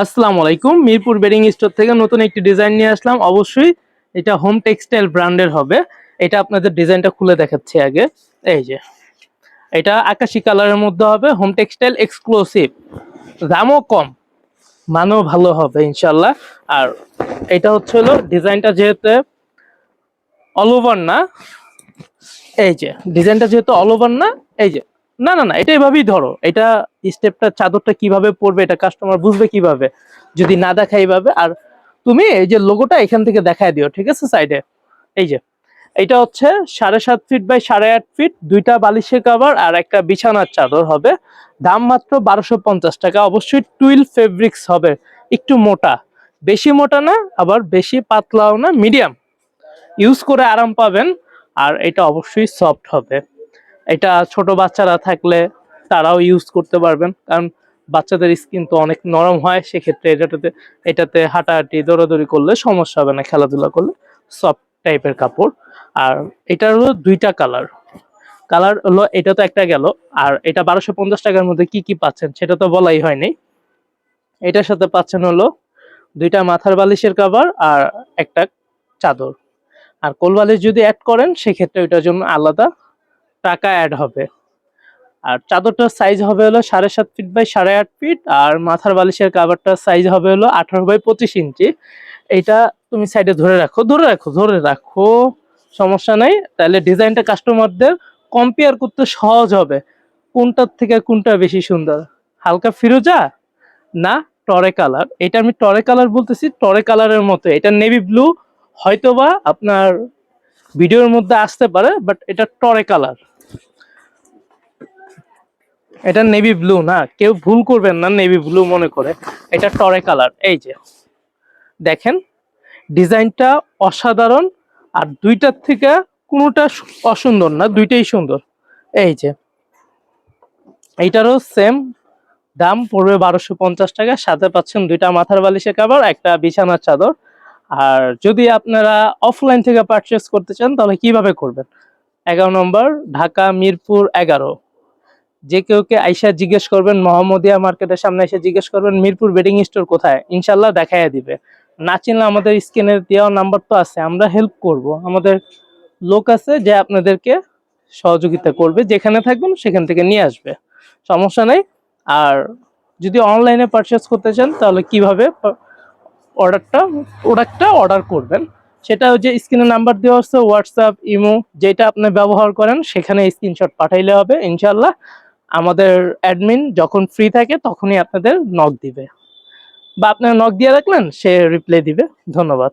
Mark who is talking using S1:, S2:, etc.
S1: আসসালামু আলাইকুম। Mirpur bedding store থেকে নতুন একটি ডিজাইন নিয়ে আসলাম। অবশ্যই এটা হোম টেক্সটাইল ব্র্যান্ডের হবে। এটা আপনাদের ডিজাইনটা খুলে দেখাচ্ছি আগে। এই যে এটা আকাশি কালারের মধ্যে হবে, হোম টেক্সটাইল এক্সক্লুসিভ। দামও কম, মানও ভালো হবে ইনশাল্লাহ। আর এটা হচ্ছে হলো ডিজাইনটা যেহেতু অল ওভার না, এই যে ডিজাইনটা যেহেতু অল ওভার না, এই যে না না না এটা এভাবেই ধরো। এটা স্টেপটা চাদরটা কিভাবে পড়বে এটা কাস্টমার বুঝবে কিভাবে যদি না দেখায় এইভাবে। আর তুমি এই যে লোগোটা এখান থেকে দেখায় দিও, ঠিক আছে? সাইডে এই যে এটা হচ্ছে 7.5 ফিট বাই 8.5 ফিট, দুইটা বালিশের কভার আর একটা বিছানার চাদর হবে। দাম মাত্র 1250 টাকা। অবশ্যই টুইল ফেব্রিক্স হবে, একটু মোটা, বেশি মোটা না আবার বেশি পাতলাও না, মিডিয়াম। ইউজ করে আরাম পাবেন। আর এটা অবশ্যই সফট হবে। এটা ছোট বাচ্চারা থাকলে তারাও ইউজ করতে পারবেন, কারণ বাচ্চাদের স্কিন তো অনেক নরম হয়। সেক্ষেত্রে এটাতে হাঁটাহাঁটি দৌড়াদৌড়ি করলে সমস্যা হবে না, খেলাধুলা করলে। সফট টাইপের কাপড়। আর এটার হলো দুইটা কালার। কালার হলো, এটা তো একটা গেল। আর এটা 1250 টাকার মধ্যে কি কি পাচ্ছেন সেটা তো বলাই হয়নি। এটার সাথে পাচ্ছেন হলো দুইটা মাথার বালিশের কভার আর একটা চাদর। আর কোল বালিশ যদি অ্যাড করেন সেক্ষেত্রে ওইটার জন্য আলাদা টাকা অ্যাড হবে। আর চাদরটার সাইজ হবে হলো 7.5 ফিট বাই 8.5 ফিট। আর মাথার বালিশের কাভারটার সাইজ হবে হলো 18 বাই 25 ইঞ্চি। এইটা তুমি সাইডে ধরে রাখো, ধরে রাখো, ধরে রাখো, সমস্যা নাই। তাহলে ডিজাইনটা কাস্টমারদের কম্পেয়ার করতে সহজ হবে, কোনটার থেকে কোনটা বেশি সুন্দর। হালকা ফিরোজা না টরে কালার, এটা আমি টরে কালার বলতেছি, টরে কালারের মতো। এটা নেভি ব্লু, হয়তোবা আপনার ভিডিওর মধ্যে আসতে পারে, বাট এটা টরে কালার। এটা নেভি ব্লু না, কেউ ভুল করবেন না নেভি ব্লু মনে করে। এটা টরে কালার। এই যে দেখেন ডিজাইনটা অসাধারণ। আর দুইটার থেকে কোনোটা অসুন্দর না, দুইটাই সুন্দর। এই যে এইটারও সেম দাম পড়বে 1250 টাকা। সাথে পাচ্ছেন দুইটা মাথার বালিশের কভার, একটা বিছানার চাদর। আর যদি আপনারা অফলাইন থেকে পারচেস করতে চান তাহলে কিভাবে করবেন? 11 নম্বর, ঢাকা মিরপুর 11। যে কেউকে আইসা জিজ্ঞেস করবেন, মোহাম্মদিয়া মার্কেটের সামনে এসে জিজ্ঞেস করবেন মিরপুর বেডিং স্টোর কোথায়, ইনশাল্লাহ দেখাইয়া দিবে। না চিনলে আমাদের স্ক্রিনে দেওয়া নাম্বার তো আছে, আমরা হেল্প করব। আমাদের লোক আছে যে আপনাদেরকে সহযোগিতা করবে, যেখানে থাকবেন সেখান থেকে নিয়ে আসবে, সমস্যা নেই। আর যদি অনলাইনে পারচেস করতে চান তাহলে কিভাবে প্রোডাক্টটা অর্ডার করবেন সেটা যে স্ক্রিনে নাম্বার দেওয়া আছে, হোয়াটসঅ্যাপ, ইমো যেটা আপনি ব্যবহার করেন সেখানে স্ক্রিনশট পাঠাইলে হবে ইনশাল্লাহ। আমাদের অ্যাডমিন যখন ফ্রি থাকে তখনই আপনাদের নক দিবে, বা আপনারা নক দিয়ে রাখলেন, সে রিপ্লাই দিবে। ধন্যবাদ।